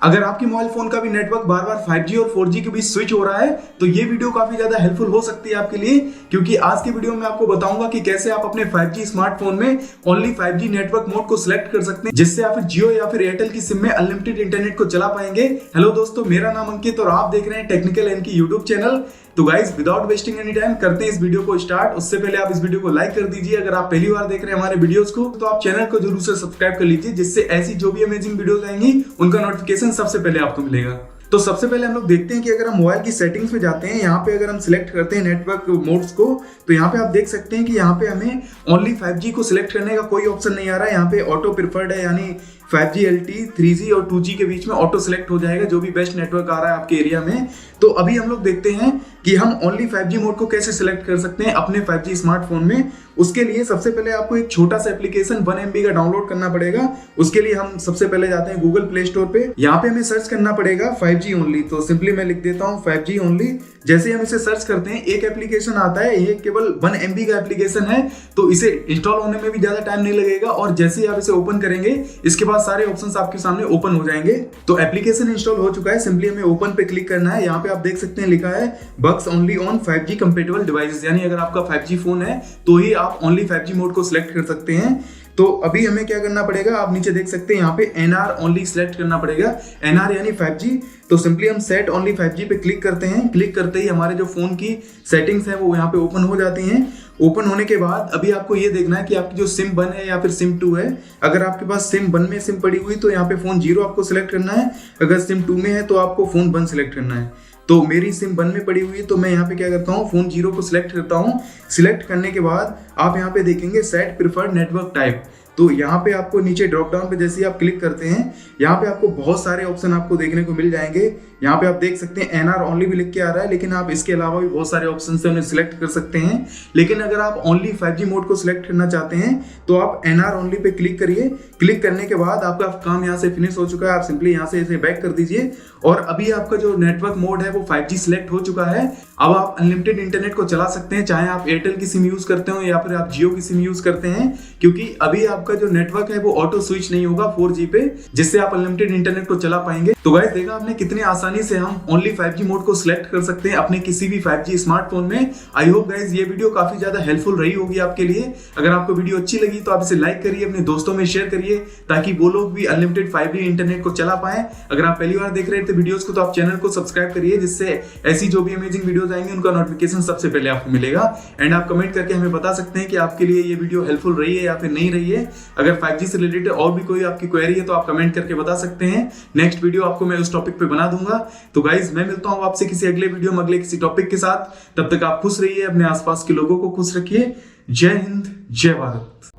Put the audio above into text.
अगर आपके mobile phone का भी नेटवर्क बार बार 5G और 4G के बीच स्विच हो रहा है तो ये वीडियो काफी ज्यादा हेल्पफुल हो सकती है आपके लिए, क्योंकि आज की वीडियो में आपको बताऊंगा कि कैसे आप अपने 5G स्मार्टफोन में ओनली 5G नेटवर्क मोड को सिलेक्ट कर सकते हैं, जिससे आप जियो या फिर एयरटेल की सिम में अनलिमिटेड इंटरनेट को चला पाएंगे। हेलो दोस्तों, मेरा नाम अंकित और आप देख रहे हैं टेक्निकल एन की यूट्यूब चैनल। तो guys, without wasting any time करते हैं इस वीडियो को स्टार्ट। उससे पहले आप इस वीडियो को लाइक कर दीजिए। अगर आप पहली बार देख रहे हैं हमारे वीडियोस को तो आप चैनल को जरूर से सब्सक्राइब कर लीजिए, जिससे ऐसी जो भी अमेजिंग वीडियोस आएंगी उनका नोटिफिकेशन सबसे पहले आपको मिलेगा। तो सबसे पहले हम लोग देखते हैं कि अगर हम मोबाइल की सेटिंग्स पे जाते हैं, यहाँ पे अगर हम सिलेक्ट करते हैं नेटवर्क मोड्स को, तो यहाँ पे आप देख सकते हैं कि यहाँ पे हमें ओनली 5G को सिलेक्ट करने का कोई ऑप्शन नहीं आ रहा है। यहाँ पे ऑटो प्रिफर्ड है, यानी 5G LTE 3G और 2G के बीच में ऑटो सिलेक्ट हो जाएगा जो भी बेस्ट नेटवर्क आ रहा है आपके एरिया में। तो अभी हम लोग देखते हैं कि हम ओनली 5G मोड को कैसे सिलेक्ट कर सकते हैं अपने 5G स्मार्टफोन में। उसके लिए सबसे पहले आपको एक छोटा सा एप्लीकेशन 1 MB का डाउनलोड करना पड़ेगा। उसके लिए हम सबसे पहले जाते हैं गूगल प्ले स्टोर पे। यहाँ पे हमें सर्च करना पड़ेगा 5G ओनली। तो सिंपली मैं लिख देता हूँ 5G ओनली। जैसे हम इसे सर्च करते हैं एक एप्लीकेशन आता है, ये केवल 1 MB का एप्लीकेशन है, तो इसे इंस्टॉल होने में भी ज्यादा टाइम नहीं लगेगा। और जैसे ही आप इसे ओपन करेंगे इसके बाद सारे ऑप्शंस आपके सामने ओपन हो जाएंगे। तो एप्लीकेशन इंस्टॉल हो चुका है, सिंपली हमें ओपन पे क्लिक करना है। यहाँ पे आप देख सकते हैं लिखा है works only on 5G compatible devices, यानी अगर आपका 5G फोन है तो ही आप ओनली 5G मोड को सिलेक्ट कर सकते हैं। तो अभी हमें क्या करना पड़ेगा, आप नीचे देख सकते हैं यहाँ पे NR ओनली सिलेक्ट करना पड़ेगा। NR यानी 5G। तो सिंपली हम सेट ओनली 5G पे क्लिक करते हैं। क्लिक करते ही हमारे जो फोन की सेटिंग्स है वो यहाँ पे ओपन हो जाती हैं। ओपन होने के बाद अभी आपको ये देखना है कि आपकी जो सिम 1 है या फिर सिम 2 है। अगर आपके पास सिम 1 में सिम पड़ी हुई तो यहाँ पे फोन 0 आपको सिलेक्ट करना है। अगर सिम 2 में है तो आपको फोन 1 सिलेक्ट करना है। तो मेरी सिम 1 में पड़ी हुई है तो मैं यहाँ पे क्या करता हूँ, फोन 0 को सिलेक्ट करता हूँ। सिलेक्ट करने के बाद आप यहाँ पे देखेंगे सेट प्रिफर्ड नेटवर्क टाइप। तो यहाँ पे आपको नीचे ड्रॉप डाउन पे जैसे ही आप क्लिक करते हैं, यहाँ पे आपको बहुत सारे ऑप्शन आपको देखने को मिल जाएंगे। यहाँ पे आप देख सकते हैं NR ओनली भी लिख के आ रहा है, लेकिन आप इसके अलावा भी बहुत सारे ऑप्शन से उन्हें सिलेक्ट कर सकते हैं। लेकिन अगर आप ओनली 5G मोड को सिलेक्ट करना चाहते हैं तो आप NR ओनली पे क्लिक करिए। क्लिक करने के बाद आपका काम यहाँ से फिनिश हो चुका है। आप सिंपली यहाँ से इसे बैक कर दीजिए और अभी आपका जो नेटवर्क मोड है वो 5G सिलेक्ट हो चुका है। अब आप अनलिमिटेड इंटरनेट को चला सकते हैं, चाहे आप एयरटेल की सिम यूज करते हो या फिर आप जियो की सिम यूज करते हैं, क्योंकि अभी आपका जो नेटवर्क है वो ऑटो स्विच नहीं होगा 4G पे, जिससे आप अनलिमिटेड इंटरनेट को चला पाएंगे। तो गाइस, देखा आपने कितनी आसानी से हम ओनली 5G मोड को सिलेक्ट कर सकते हैं अपने किसी भी 5G स्मार्टफोन में। आई होप गाइस ये वीडियो काफी ज्यादा हेल्पफुल रही होगी आपके लिए। अगर आपको वीडियो अच्छी लगी तो आप इसे लाइक करिए, अपने दोस्तों में शेयर करिए, ताकि वो लोग भी अनलिमिटेड 5G इंटरनेट को चला पाए। अगर आप पहली बार देख रहे थे वीडियोस को तो आप चैनल को सब्सक्राइब करिए, जिससे ऐसी जो भी अमेजिंग वीडियोस आएंगे उनका नोटिफिकेशन सबसे पहले आपको मिलेगा। एंड आप कमेंट करके हमें बता सकते हैं कि आपके लिए ये वीडियो हेल्पफुल रही है या फिर नहीं रही है। अगर 5G से रिलेटेड और भी कोई आपकी क्वेरी है तो आप कमेंट करके बता सकते हैं। नेक्स्ट वीडियो आपको मैं उस टॉपिक पे बना दूंगा। तो गाइज, मैं मिलता हूं आपसे किसी अगले वीडियो में अगले किसी टॉपिक के साथ। तब तक आप खुश रहिए, अपने आसपास के लोगों को खुश रखिए। जय हिंद, जय भारत।